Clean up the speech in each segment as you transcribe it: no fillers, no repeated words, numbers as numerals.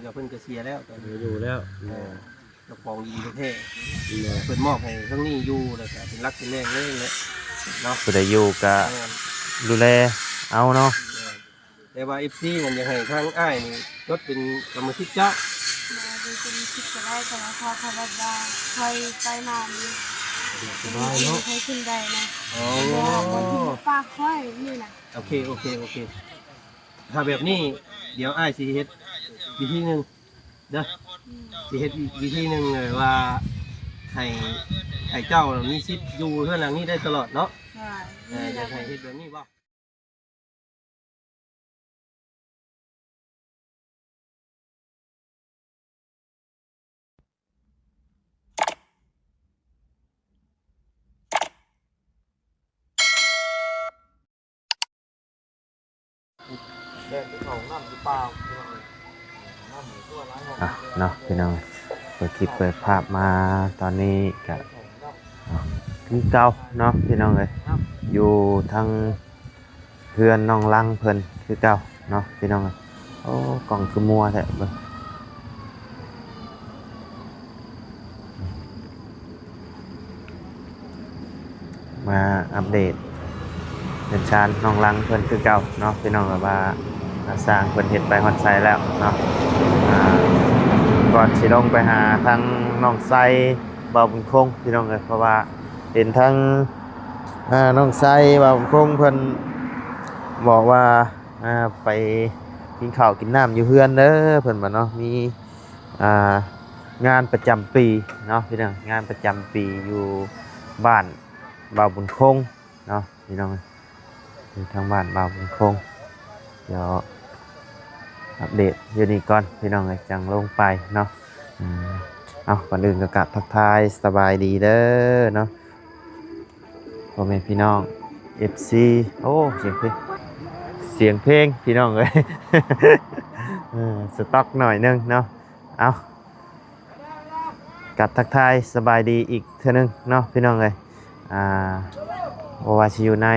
กับเพิ่นก็เสียแล้วตอนนี้อยู่แล้วกระป๋องดินแท้เพิ่นมอบให้ทั้งนี้อยู่แล้วก็เป็นรักเป็นแรงเลยแหละเนาะผู้ใดอยู่ก็ดูแลเอาเนาะแต่ว่า FC นั่นอยากให้ทางอ้ายนี่ยศเป็นกรรมสิทธิ์เจ้ามาดูเป็นคิดจะได้แต่ว่าเขาเขาแบบว่าคอยไปมานี่สบายเนาะให้ขึ้นได้นะอ๋อปากค่อยนี่นะโอเคถ้าแบบนี้เดี๋ยวอ้ายสิเฮ็ดวิธีหนึงเด้อสิเฮ็ดวิธีหนึงเลยว่าให้เจ้ามีสิทธิ์อยู่เท่านั้นนี้ได้ตลอดเนาะใช่ อยากให้เฮ็ดแบบนี้บ่แดงที่เขาน้ำหรือเปล่าน้ำหรือตัวร้ายของเนาะพี่น้องเปิดคลิปเปิดภาพมาตอนนี้ก็คือเก่าเนาะพี่น้องเลยอยู่ทางเพื่อนน้องลังเพิ่นคือเก่าเนาะพี่น้องเลยโอ้กล่องคือมัวแท้เบิ่งมาอัปเดตเป็นชานน้องลังเพิ่นคือเก่าเนาะพี่น้องแบบว่าสร้างเพิ่นเฮ็ดไปฮอดไซแล้วเนาะก่อนสิลงไปหาทั้งน้องไซบ่าวบุญคงพี่น้องเลยเพราะว่าเห็นทั้งน้องไซบ่าวบุญคงเพิ่นบอกว่าไปกินข้าวกินน้ำอยู่เฮือนเด้อเพิ่นว่าเนาะมีงานประจำปีเนาะพี่น้องงานประจำปีอยู่บ้านบ่าวบุญคงเนาะพี่น้องอยู่ทางบ้านบ่าวบุญคงเดี๋ยวอัปเดตอยู่นี่ก่อนพี่น้องเลยจังลงไปเนาะเอาก่อนอื่นก็กราบทักทายสบายดีเด้อเนาะพ่อแม่พี่น้อง FC โอ้เสียงเพลงพี่น้องเลย สต็อกหน่อยนึงเนาะเอากราบทักทายสบายดีอีกเท่านึงเนาะพี่น้องเลยว่าสิอยู่ใน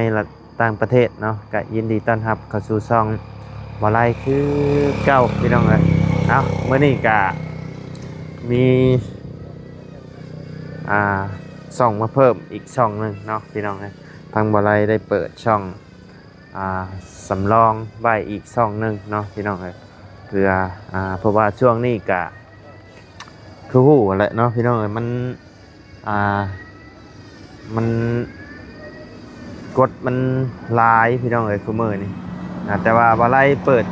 ต่างประเทศเนาะก็ยินดีต้อนรับเข้าสู่ช่องบ่ไล่คือเก่าพี่น้องเลยเอาเมื่อนี้ก็มีช่องมาเพิ่มอีกช่องหนึ่งเนาะพี่น้องเลยทางบ่ไล่ได้เปิดช่องสำรองไว้อีกช่องหนึ่งเนาะพี่น้องเลยเพื่อเพราะว่าช่วงนี้ก็คือหูแหละเนาะพี่น้องเลยมันกดมันลายพี่น้องเลยคือมือนี่แต่ว่าบ่ไล่เปิด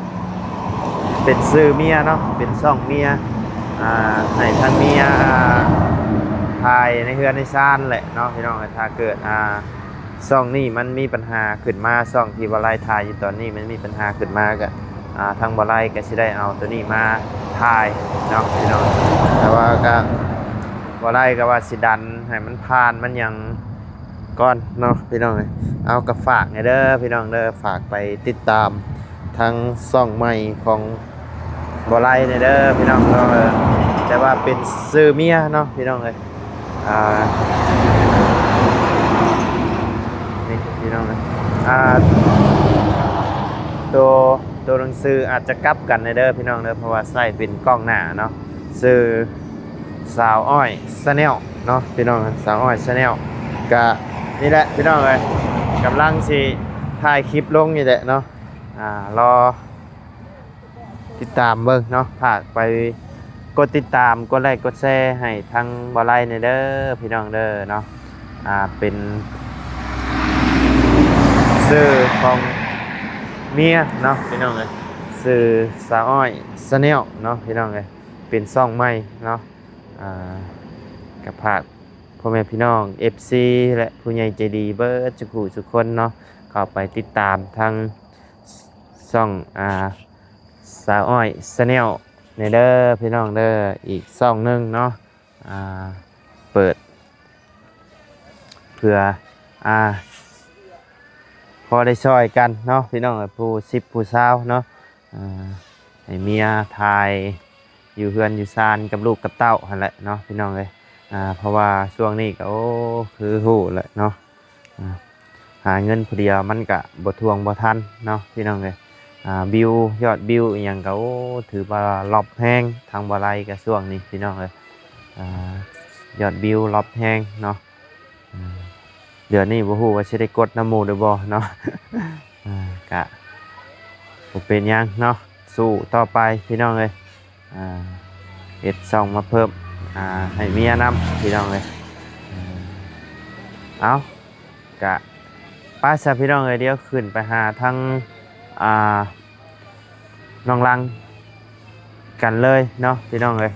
เป็นซื้อเมียเนาะเป็นช่องเมียให้ทางเมียถ่ายในเฮือนในซ่านแหละเนาะพี่น้องถ้าเกิดช่องนี้มันมีปัญหาขึ้นมาช่องที่บ่ไล่ถ่ายอยู่ตอนนี้มันมีปัญหาขึ้นมาก็ทางบ่ไล่ก็สิได้เอาตัวนี้มาถ่ายเนาะพี่น้องแต่ว่าก็บ่ไล่ก็ว่าสิดันให้มันผ่านมันยังก่อนเนาะพี่น้องเอากระฝากเด้อพี่น้องเด้อฝากไปติดตามทั้งช่องใหม่ของบ่ไล่เด้อพี่น้องแต่ว่าเป็นซื้อเมียเนาะพี่น้องนี่พี่น้องตัวหนังสืออาจจะกลับกันเด้อพี่น้องเด้อเพราะว่าใส่เป็นกล้องหน้าเนาะซื้อสาวอ้อยชาแนลเนาะพี่น้องสาวอ้อยชาแนลก็นี่แหละพี่น้องเลยกำลังสิถ่ายคลิปลงอยู่แหละเนาะรอติดตามเบิ่งเนาะฝากไปกดติดตามกดไลค์กดแชร์ให้ทางบ่ไล่เด้อพี่น้องเด้อเนาะเป็นซื้อของเมียเนาะพี่น้องเลยซื้อสาวอ้อยชาแนลเนาะพี่น้องเลยเป็นช่องใหม่เนาะกับฝากพ่อแม่พี่น้อง FC และผู้ใหญ่ใจดีเบิร์ดทุกคนเนาะเข้าไปติดตามทางช่องสาวอ้อยชาแนลในเด้อพี่น้องเด้ออีกช่องหนึ่งเนาะเปิดเพื่อพอได้ช่วยกันเนาะพี่น้องผู้10ผู้สาวเนาะให้เมียทายอยู่เฮือนอยู่ซานกับลูกกับเต้าหั่นแหละเนาะพี่น้องเลยเพราะว่าช่วงนี้ก็โอ้คือหูแหละเนาะหาเงินผู้เดียวมันก็บ่ทวงบ่ทันเนาะพี่น้องเลย บิวยอดบิวอหย่างก็โอ้ถือว่ารอบแห้งทางบ่ไลก็ช่วงนี้พี่น้องเอ้ยยอดบิวรอบแห้งเนาะเดือนนี้บ่ฮู้ว่าสิได้กดน้ำหมู่หรือบ่เนาะก็บ่เป็นหยังเนาะสู้ต่อไปพี่น้องเอ้ยเฮ็ดซ่องมาเพิ่มให้เมียนํพี่น้องเอ้ยเอาก็ป้าซะพี่น้องเอ้ยเดี๋ยวขึ้นไปหาทางน้องลังกันเลยเนาะพี่น้องเลย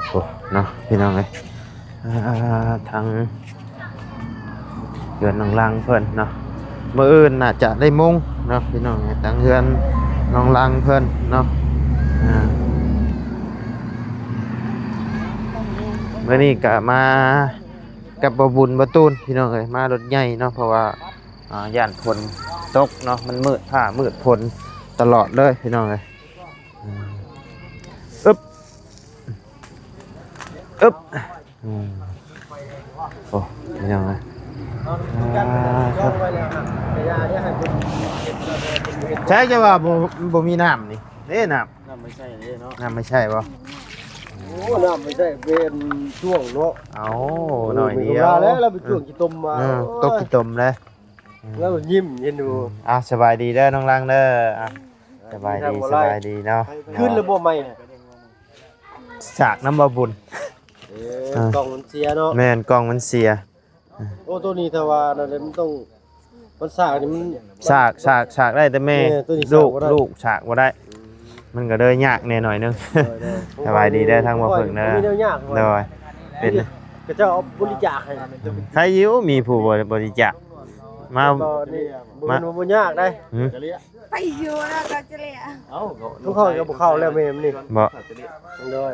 โอ้เนาะพี่น้องเลยทางเรือนน้องลังเพิ่นเนาะมื้ออื่นน่าจะได้มุงเนาะพี่น้องเลยทางเรือนน้องลังเพิ่นเนาะเมื่อนี้ก็มากับบ่บุญบ่ตูนพี่น้องเอ้ยมารถใหญ่เนาะเพราะว่าย่านฝนตกเนาะมันมืดผ้ามืดฝนตลอดเลยพี่น้องเอ้ยอึ๊บโอ้พี่น้องเอ้ยใช่จะว่าบ่มีน้ำนี่เด้น้ำไม่ใช่เด้เนาะน้ำไม่ใช่บ่โอ้น้ำไม่ได้เป็นช่วงเนาะเอาหน่อยเดียวแล้วเราไปช่วงกี่ต้มมาตกกี่ต้มเลยแล้วมันยิ้มเย็นดูสบายดีเด้อน้องลังเด้อสบายดีเนาะขึ้นระบบใหม่สากน้ำบาบุญกล่องมันเสียเนาะแม่นกล่องมันเสียโอ้ตัวนี้ถ้าว่านั่นเลยมันต้องมันสากนี่มันสากได้แต่แม่ลูกสากบ่ได้มันก็เดินยากแน่หน่อยนึงสบายดีได้ทั้งมาฝึกเนอะโดยเป็นก็จะเอาบริจาคให้ใครยิ้วมีผู้บริจาคมาบ่ยากได้ไปอยู่แล้วก็จะเลยทุกเข้าก็บ่เข้าแล้วแม่มันนี่บ่โดย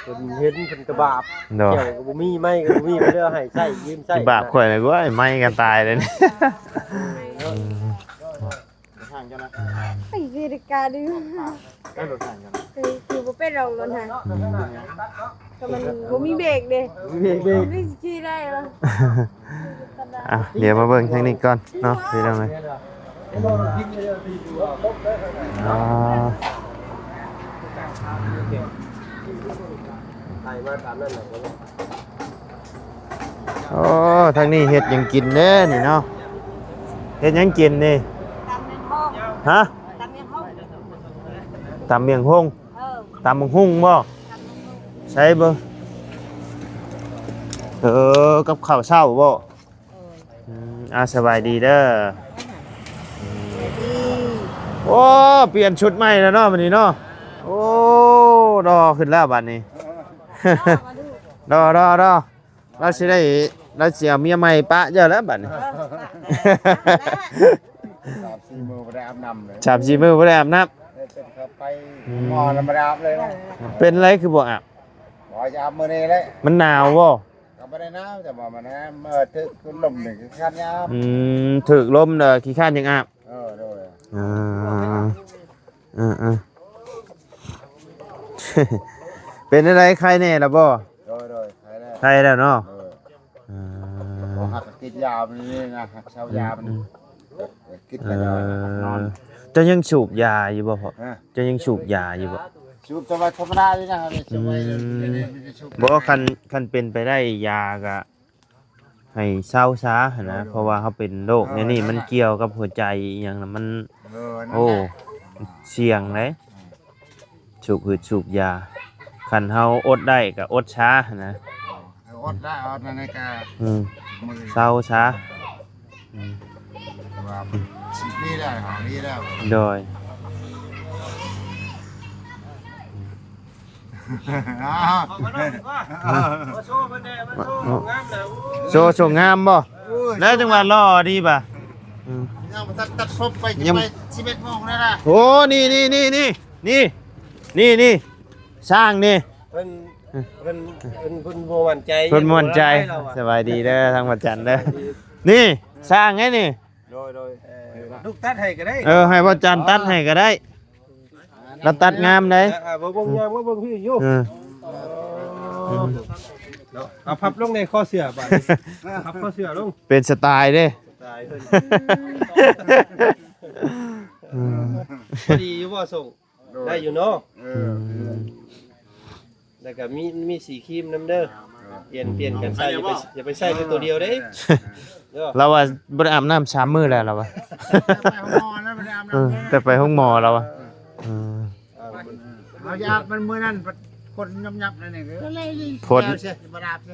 เป็นเห็นเป็นกระบาบเกี่ยวกับบ่มีไม้ก็บ่มีเรื่องให้ใช้ยืมใช้บาปข่อยเลยกูไม้กันตายเลยนี่ไปกิจการดูคือบ่เป็นหรอกรถหาก็มันบ่มีเบรกเด้ไม่ขี่ได้หรอเดี๋ยวมาเบิ่งเทคนิคก่อนเนาะพี่น้องเอ้ยโอ้ทางนี้เฮ็ดยังกินเด้นี่เนาะเฮ็ดยังกินนี่ฮะตำเมียงห้งตำเมียงห้งบ่ใช่บ่กับข้าวเช้าบ่สบายดีเด้อโอ้เปลี่ยนชุดใหม่แล้วเนาะวันนี้เนาะโอ้รอขึ้นแล้วบัดนี้รอเราสิได้เราสิเอาเมียใหม่ปะเยอะแล้วบัดนี้3-4 มื้อบ่ได้อาบน้ำเลย3-4 มื้อบ่ได้อาบน้ำไปหมอน้ำบ่ได้อาบเลยนะเป็นไรคือบ่อาบบ่จะอาบมื้อนี้เลยมันหนาวบ่ก็บ่ได้หนาวแต่ว่ามันเมื่อถึกลมนี่คือคันยามถึกลมเด้อขี้ข้านยังอาบโดยเป็นอะไรใครแน่ล่ะบ่โดยใครแล้วเนาะหักกินยามันนี่นะหักเช้ายามันกินไปนอนจะยังสูบยาอยู่บ่พ่อจะยังสูบยาอยู่บ่สูบธรรมดาเลยนะบ่คันเป็นไปได้ยาก็ให้เศร้าซะนะเพราะว่าเขาเป็นโรคนี่มันเกี่ยวกับหัวใจอย่างนั้นมันโอ้เสี่ยงเลยสูบยาคันเฮาอดได้ก็อดช้านะอดได้อดนั่นก็เศร้าช้าว่าสินี่ได้หานี่แล้วโดยโชว์งามบ่แล้วจังหวะรอดีป่ะตัดครบไป11 โมงแล้วนะโอ้นี่สร้างนี่เพิ่นบ่มั่นใจเพิ่นมั่นใจสบายดีเด้อทางวัดจันทร์เด้อนี่สร้างไงนี่โดยลูกตัดให้ก็ได้ให้วัดจันทร์ตัดให้ก็ได้เราตัดงามได้บ่งามบ่พี่อยู่ เนาะเอาพับลงในข้อเสื้อบาดพับข้อเสื้อลง เป็นสไตล์เด้ ตายเพิ่นพอดีอยู่บ่ส่งได้อยู่เนาะแล้วก็มีสีครีมนำเด้อเปลี่ยนกันใส่อย่าไปใส่แต่ตัวเดียวเด้เด้อ เราว่าบ่ได้อาบน้ำ3มื้อแล้วเราว่าแต่ไปห้องหมอเราว่าเอายามันมื้อนั้นคนยับๆนั่นเองก็เลย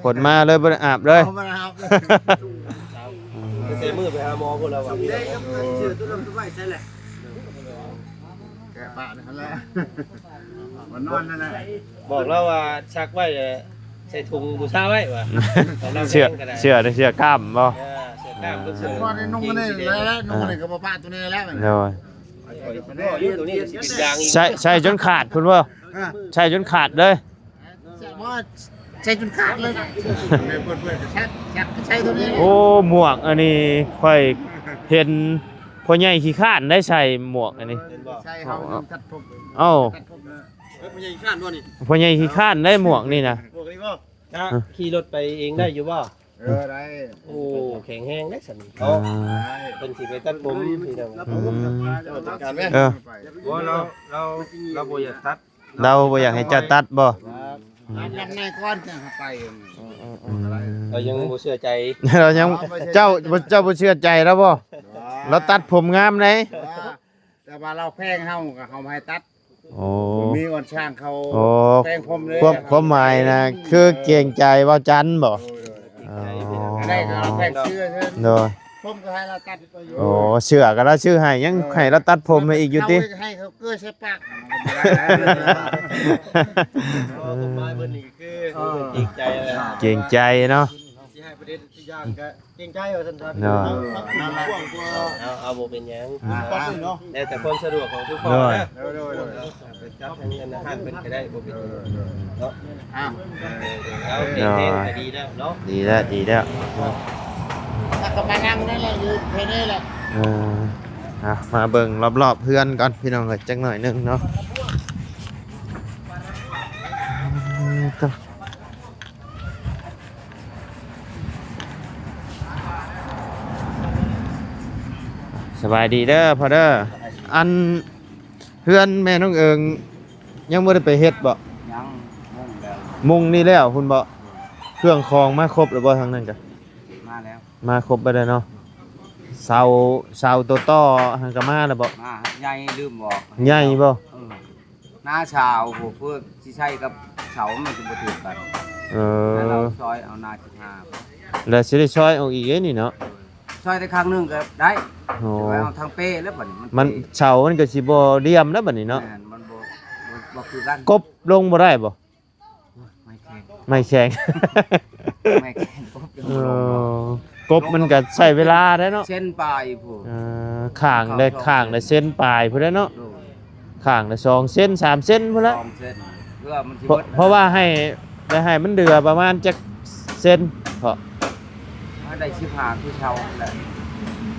ผลมาเลยบ่ได้อาบเลย เอามาครับ ใส่มือไปหาหมอพุ่นแล้วว่า ชื่อตัวลมตัวไว้ใช่แหละแกะปะนั่นแหละมันนอนนั่นแหละ บอกแล้วว่าซักไว้ใส่ถุงบูชาไว้ว่ะ เชื่อกล้ามบ่ เสื้อกล้ามก็เสื้อ พอได้นุ่งมันนี่แล้วนุ่งมันนี่ก็บ่ปะตัวนี้แล้ว โดย ตัวนี้สิเป็นยางอีก ใช่จนขาดพุ่นบ่ใช่จนขาดเลย ว่าใช้จนขาดเลยเปิดใช้ตัวนี้ โอ้หมวกอันนี้ค่อยเห็นพ่อใหญ่ขี้ข้านได้ใส่หมวกอันนี้ เห็นบ่ ใช้เฮาตัดผม เอ้า ตัดผมนะ มันยังข้านบ่นี่ พ่อใหญ่ขี้ข้านได้หมวกนี่นะ พวกนี้บ่ขี่รถไปเองได้อยู่บ่ ได้ โอ้แข็งแรงได้สั่นเขาเพิ่นสิไปตัดผมพี่น้อง จัดการไหม บ่เราบ่อยากตัด เราบ่อยากให้เจ้าตัดบ่ ลำในก้อนจะไป เรายังบ่เชื่อใจ เรายังเจ้าบ่เชื่อใจแล้วบ่เราตัดผมงามเลย แต่ว่าเราแพงเฮากับเฮาให้ตัด โอ้ มีอ่อนช่างเขา โอ้ แพงผมเลย ความหมายนะคือเกรงใจว่าจันบ่อ๋อ ได้เราแพงเสื้อเชิญ โดย ผมก็ให้เราตัดไปอยู่ โอ้เชื่อก็แล้วชื่อให้ยังให้เราตัดผมให้อีกอยู่ติ ให้เขาเกลือใช้ปาก ต้นไม้เพิ่นนี่คือจริงใจเลย เกรงใจเนาะ สิให้ประเด็นสิยากก็จริงใจว่าซั่นครับ เนาะ เอาบ่เป็นหยังแล้วแต่ความสะดวกของทุกคนนะเป็นจับทางธนาคารเพิ่นก็ได้บ่เป็นหยังเนาะ อ้าว เอาเก่งๆก็ดีแล้วเนาะ ดีแล้ว ถ้าก็มานั่งนั่นแหละอยู่แค่นี้แหละ มาเบิ่งรอบๆเพื่อนก่อนพี่น้องเอ้ยจักหน่อยหนึงเนาะสบายดีเด้อพ่อเด้ออันเพื่อนแม่น้องเอิงยังบ่ได้ไปเฮ็ดบ่ ยังแล้ว มุงนี่แล้วคุณบ่เครื่องคองมาครบแล้วบ่ทางนั้นจ้ะ มาแล้ว มาครบไปแล้วเนาะเสาตัวต่อหันก็มาแล้วบ่ มาใหญ่ลืมบอก ใหญ่บ่ หน้าชาวพวกเพื่อที่ใช่กับเสามันจะบ่ถูกกัน เอ แล้วเรา อ ซอยเอาหน้า15 แล้วสิได้ช่วยเอาอีกเด้นี่เนาะ ซอยได้ครั้งนึงก็ได้ โอ้ แต่ว่าเอาทางเป้แล้วบัดนี้ มันเสามันก็สิบ่เรียมแล้วบัดนี้เนาะ แม่นมันบ่คือกัน กบลงบ่ได้บ่ ไม่แข็ง ไม่แข็ง ไม่แข็งปุ๊บ เออกบมันก็ใช้เวลาได้เนาะ เส้นปลายผู้ ข้างได้เส้นปลายพุ่นแหล้วเนาะ ดู ข้างได้2เส้น3เส้นพุ่นแหล้ว สองเส้นเพื่อมันสิ เพราะว่าให้มันเดือประมาณจักเส้นเพราะ ให้ได้15คือเช่าแหละ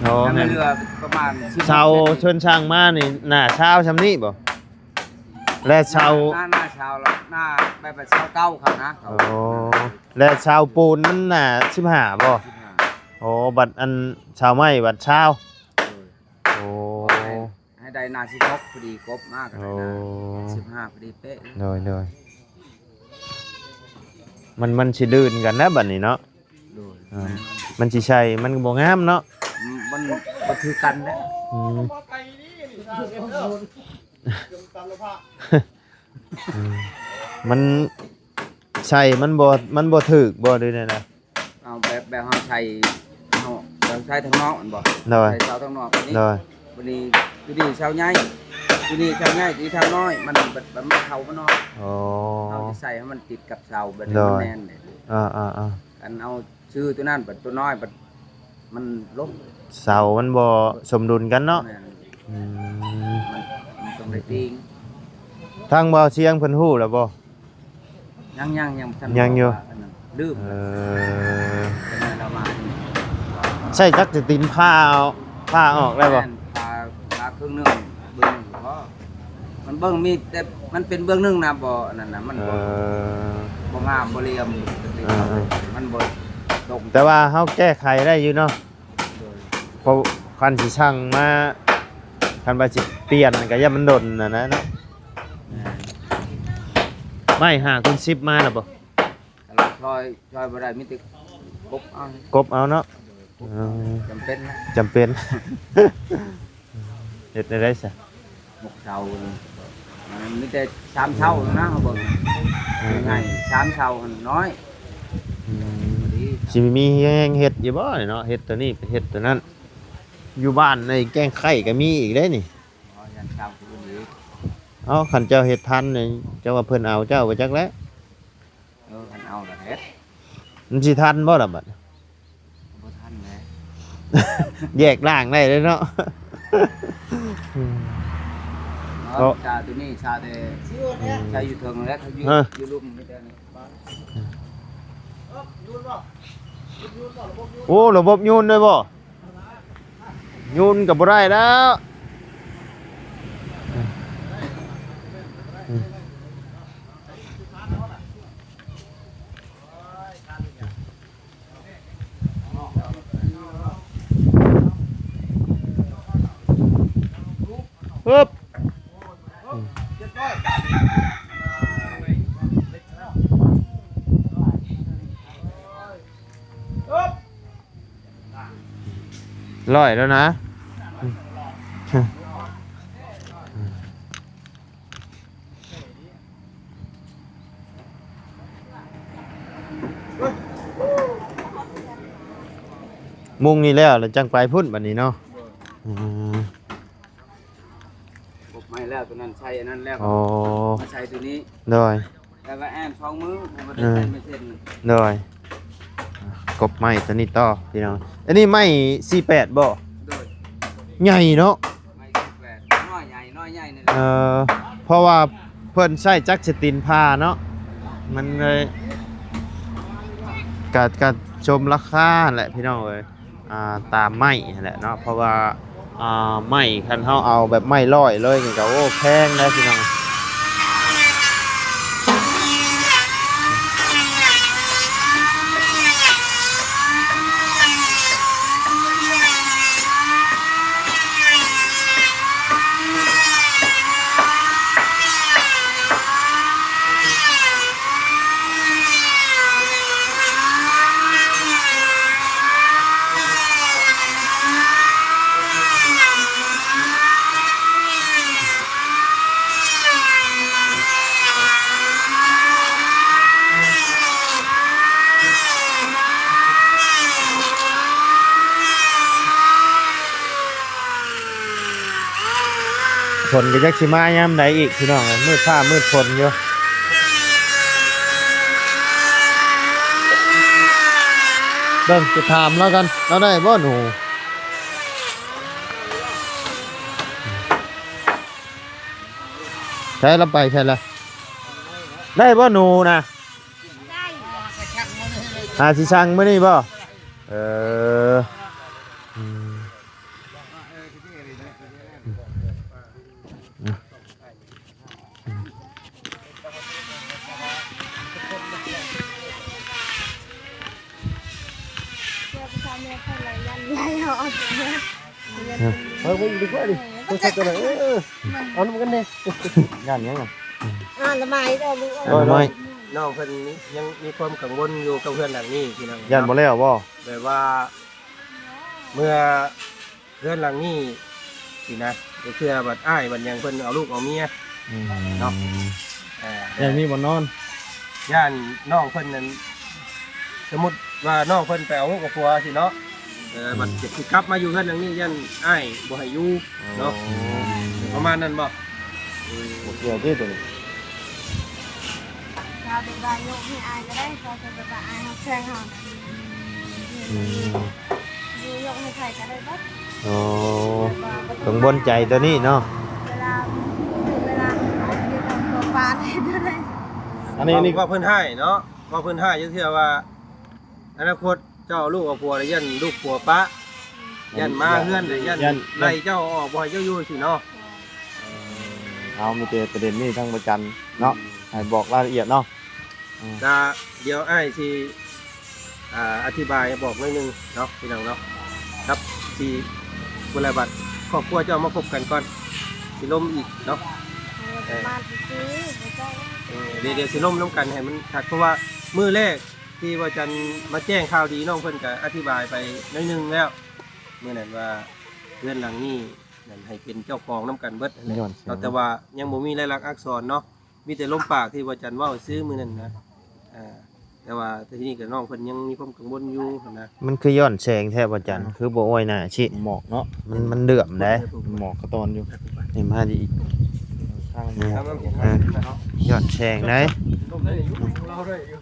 โอ้ ถ้า ให้ เรือประมาณ16 เสาชนช่างมานี่หน้าเช้าซำนี้บ่และเสา หน้าเช้าแล้วหน้าแบบเช้าเก้าครับนะเขา โอ้และเสาปูนมันหน้า15บ่โอ้บัดอันเสาไม้บัดเช้าโอ้ ให้ได้หน้า16พอดีครบมากเล โอ้ ยนะ15พอดีเป๊ะ โดยมันสิลื่นกันนะบัดนี้เนาะ ดู มันสิใช่มันบ่งามเนาะ มันบ่ถือกันนะ อืมมันใช่มันบ่ถึกบ่ด้วยเนี่ยนะ เอาแบบเฮาใช้เฮาเราใช้ทางนอกมันบ่ โดย ใช้เสาทางนอกอันนี้ โดย วันนี้ตัวนี้เสาใหญ่ตัวนี้เสาใหญ่ตัวนี้เสาน้อยมันแบบมันเข้ามันนอก โอ้ เราจะใส่ให้มันติดกับเสาแบบนี้มันแน่นเลย อ่า กันเอาชื่อตัวนั้นแบบตัวน้อยแบบมันลบ เสามันบ่สมดุลกันเนาะ แม่น อืม มันต้องได้ติง ทางบ่าวเชียงเพิ่นฮู้แล้วบ่ ยังท่าน ยังอยู่ บอกว่าอันนั้นลืมเป็นไงเรามา ใช่จักจะตีนผ้าออกได้บ่ แม่นพาครึ่งหนึงเบิ่งเพราะมัน มันเบิ่งมีแต่มันเป็นเบื้องหนึงนะบ่นั่นน่ะมันบ่งามบ่เหลี่ยมมันบ่ตรง แต่ว่าเฮาแก้ไขได้อยู่เนาะเพราะคันสิช่างมาคันว่าสิเปลี่ยนก็อย่ามันดนน่ะนะเนาะไม่หาคุณ10มาแล้วบ่ ถ้าเราช่วยบ่ได้มีแต่กบเอา กบเอาเนาะ จำเป็นนะ จำเป็น เฮ็ดได้ซะ หมกเสามันมีแต่3เท่านะเฮาเบิ่งง่าย3เท่ามันน้อยดี สิมีแฮงเฮ็ดอยู่บ่เนาะเฮ็ดตัวนี้ไปเฮ็ดตัวนั้นอยู่บ้านในแกงไข่ก็มีอีกได้นี่ อ๋อยันเช้าคืนนี้ เอาคันเจ้าเฮ็ดทันนี่เจ้าว่าเพิ่นเอาเจ้าไปจักแล้ว คันเอาละเฮ็ด มันสิทันบ่ล่ะบัด บ่ทันแหละ แยกร่างได้เลยเนาะ ชาตัวนี้ชาแต่ชาอยู่เทิงแล้วเขาอยู่ลุ่มไม่ได้นี่ โอ้ระบบยูนด้วยบ่ยูนก็บ่ได้แล้วปึ๊บร้อยแล้วนะมุงนี่แล้วจังไปพุ่นบัดนี้เนาะ กบไม้แล้วตัวนั้นใช้อันนั้นแล้ว อ๋อ มาใช้ตัวนี้ โดย แล้วก็แอนช่องมือผมก็ได้ใช้ไม่เส้น โดยกบไม้ตัวนี้ต่อพี่น้องอันนี้ไม้48บ่ โดย ใหญ่เนาะ ไม้แปดน้อยใหญ่นี่แหละ เพราะว่าเพิ่นใช้จักรสตินพาเนาะมันเลยกะชมราคาแหละพี่น้องเอ้ยตามไม้แหละเนาะเพราะว่าไม้คันเฮาเอาแบบไม้ร้อยเลยนี่ก็โอ้แพงนะพี่น้องฝนก็จักสิมายามใดอีกพี่น้องมืดฟ้ามืดฝนอยู่เบิ่งจะถามแล้วกันเราได้บ่หนูใช้ลำไปใช่ละได้บ่หนูนะหาสิช่างมื้อนี้บ่อืมไปดีกว่าดิต้องใช้ตัวไหนเอาน้ำกันเด้ย่านยังอ่ะ ละไม้เด้อลูก ย่านบ่ น้องเพิ่นยังมีความกังวลอยู่กับเพื่อนหลังนี้พี่น้อง ย่านบ่แล้วบ่ แบบว่า เมื่อเพื่อนหลังนี้สินะก็คือบัดอ้ายบัดยังเพิ่นเอาลูกเอาเมียเนาะย่านมีบ่นอน ย่านน้องเพิ่นนั้นสมมุติว่าน้องเพิ่นไปเอาลูกกับผัวสิเนาะบัดจะสิกลับมาอยู่เพื่อนหลังนี้ย่านอ้ายบ่ให้อยู่เนาะประมาณนั้นบ่ เกี่ยวที่ตัวนี้ เราเป็นบายกให้อายก็ได้เราเป็นบายอายเขาแข่งเขาดูยกให้ใครก็ได้บ้าง โอ้กังวลใจตัวนี้เนาะ เวลาอยู่กับตัวปลาได้ อันนี้ก็เพิ่นให้เนาะว่าเพิ่นให้เชื่อว่าอนาคตเจ้าลูกกับผัวได้ยันลูกผัวปะยันมาเฮือนได้ยันไล่เจ้าออกบ่ให้เจ้าอยู่สิเนาะ อ เอามีแต่ประเด็นนี้ทั้งประจันเนาะให้บอกรายละเอียดเนาะ จะเดี๋ยวอ้ายสิอธิบายบอกหน่อยหนึงเนาะพี่น้องเนาะครับสิบุรบัตรครอบครัวเจ้ามาพบกันก่อนสิล่มอีกเนาะ มาซื้อไม่ใช่ เดี๋ยวสิล่มน้ำกันให้มันขัดเพราะว่ามื้อแรกที่ว่าจันมาแจ้งข่าวดีน้องเพิ่นก็อธิบายไปหน่อยหนึงแล้วเมื่อนั้นว่าเรือนหลังนี้นั่นให้เป็นเจ้าของน้ำกันเบิดนั่นแหละแต่ว่ายังบ่มีลายลักษณ์อักษรเนาะมีแต่ลมปากที่ว่าจันเว้าซื้อมื้อนั้นนะแต่ว่าทีนี้ก็น้องเพิ่นยังมีความกังวลอยู่นะ มันคือย้อนแสงแท้ประจันคือบ่อ้อยหน้าชิ หมอกเนาะ มันเดือมได้ หมอกกระตอนอยู่ นี่มาดิ ข้าง ครับน้อง ย้อนแสงได้ เราได้อยู่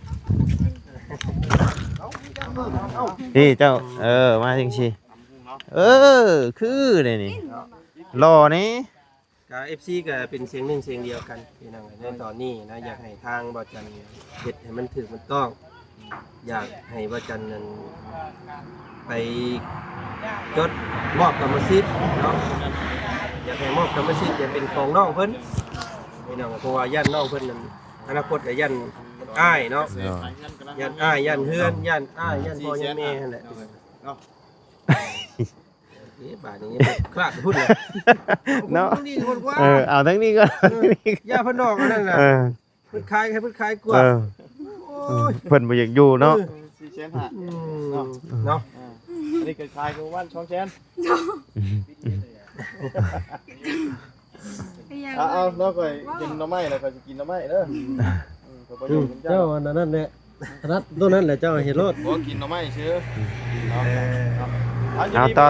พี่เจ้ามาจังซี่คือได้นี่รอนี่ กับ FC ก็เป็นเสียงหนึ่งเสียงเดียวกันพี่น้องในตอนนี้นะอยากให้ทางบ่จันเฮ็ดให้มันถูกมันต้อง อยากให้บ่จันนั้นไปจดมอบกรรมสิทธิ์เนาะอยากให้มอบกรรมสิทธิ์อย่าเป็นของน้องเพิ่นพี่น้องเพราะว่าย่านน้องเพิ่นนั้นอนาคตก็ย่านอ้ายเนาะย่านอ้ายย่านเฮือนย่านอ้ายย่านพ่อย่านแม่นั่นแหละเนาะนี่บาดนี้คลาดพูดเลย เนาะ นี่คนกว่า เอาทั้งนี้ก็ ย่าพนอกนั่นน่ะเพิ่นขายให้เพิ่นขายกว่าโอ้ย เพิ่นบ่อยากอยู่เนาะ เนาะ อันนี้ก็คลายคือวันช่องแชน เอาแล้วก็กินน้ำไม้แล้วก็จะกินน้ำไม้เด้อ เจ้าอันนั้นแหละนัดตัวนั้นแหละเจ้าเห็นรถ บ่กินน้ำไม้ชื่อ เอาต่อ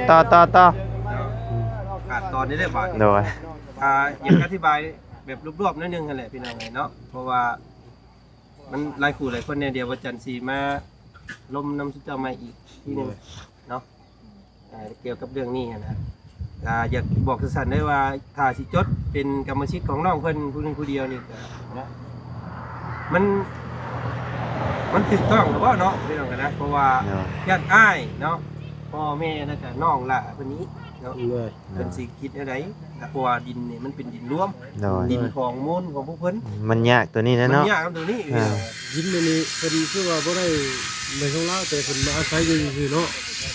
ขาดตอนนี้ได้บาท โดย อยากอธิบายแบบรวบๆนิดนึงนั่นแหละพี่น้องเนาะเพราะว่ามันหลายคู่หลายคนเนี่ยเดียววันจันทร์สีมาลมน้ำสุดเจ้ามาอีกที่นึงเนาะเกี่ยวกับเรื่องนี้นะอยากบอกสั้นๆได้ว่าถ้าสิจดเป็นกรรมสิทธิ์ของน้องเพิ่นผู้หนึงผู้เดียวนี่ก็นะมันถูกต้องหรือเปล่าเนาะพี่น้องกันนะเพราะว่าญาติอ้ายเนาะพ่อแม่แล้วก็น้องล่ะเพิ่นนี้เนาะเพิ่นสิคิดอะไรเพราะว่าดินนี่มันเป็นดินรวม โดย ดินของมูลของพวกเพิ่น มันยากตัวนี้นะ มัน เนาะ ยากกับตัวนี้ ยินในนี้พอดีคือว่าบ่ได้ในของเราแต่เพิ่นมาอาศัยอยู่คือเนาะ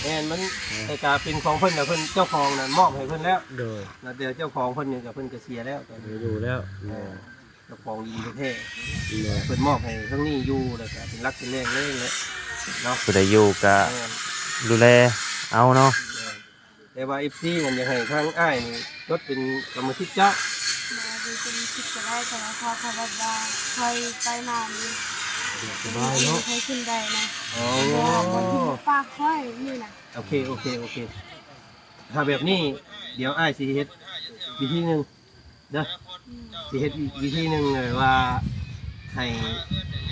แม่นมันแต่การเป็นของเพิ่นน่ะเพิ่นเจ้าของน่ะมอบให้เพิ่นแล้ว โดย แล้วเดี๋ยวเจ้าของเพิ่นนี่ก็เพิ่นก็เสียแล้วตอนนี้ อยู่แล้ว เจ้าของดินประเทศเพิ่นมอบให้ทั้งนี้อยู่แล้วก็เป็นรักเป็นแรงเลยเนาะ ผู้ใดอยู่ก็ดูแลเอาเนาะ แต่ว่า FC มันอยากให้ทางอ้ายนี่จดเป็นกรรมสิทธิ์เจ้า มาดูเป็นคิดจะได้แต่ละข้อคำว่าใครไปนานนี่ สบายเนาะ ใครขึ้นได้นะ อ๋อ ปากค่อยนี่นะ โอเคถ้าแบบนี้เดี๋ยวอ้ายสิเฮ็ดวิธีหนึงเด้อสิเฮ็ดวิธีหนึงเลยว่าใ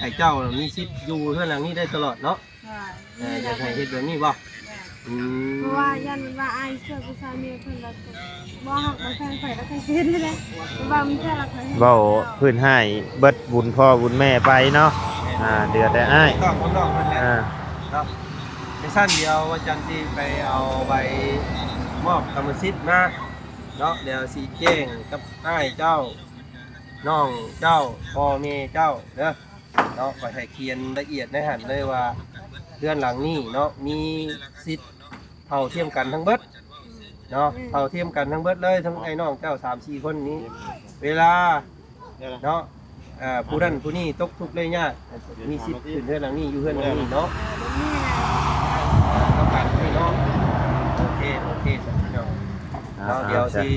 ห้เจ้ามีสิทธิ์อยู่เท่าหลังนี้ได้ตลอดเนาะอยากให้เฮ็ดแบบนี้บ่อืม เพราะว่ายันว่าไอ้เสื้อผู้ชายมีเพิ่นแล้วก็บ่ฮักบ่แพงไผแล้วก็เสียได้เลยว่ามันแค่ละไผ เว้าพื้นให้เบิดบุญพ่อบุญแม่ไปเนาะเดือดแต่อ้าย ต้องของน้องเพิ่นแหละ อ่า เนาะในสั้นเดียววันจันทร์สิไปเอาใบมอบกรรมสิทธิ์มาเนาะเดี๋ยวสิแจ้งกับอ้ายเจ้าน้องเจ้าพ่อแม่เจ้าเด้อเนาะไปให้เขียนละเอียดในหันเลยว่าเดือนหลังนี้เนาะมีสิทธิ์เท่าเทียมกันทั้งเบิดเนาะเท่าเทียมกันทั้งเบิดเลยทั้งไอ้น้องเจ้า3-4คนนี้ เวลาเนาะผู้นั้นผู้นี้ตกทุกข์ได้ยากมีสิทธิ์ขึ้นเรือนหลังนี้อยู่เรือนหลังนี้เนาะ นี่นะ ต้องการให้เนาะโอเคสักทีเนาะเนาะเดี๋ยวสิ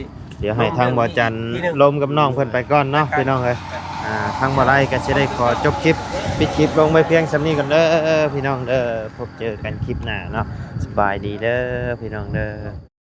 เดี๋ยวให้ทางบ่จันลมกับน้องเพิ่นไปก่อนเนาะพี่น้องเอ้ยทางบ่ไล่ก็สิได้ขอจบคลิปปิดคลิปลงไปเพียงส่ำนี้ก่อนเด้อพี่น้องเด้อพบเจอกันคลิปหน้าเนาะสบายดีเด้อพี่น้องเด้อ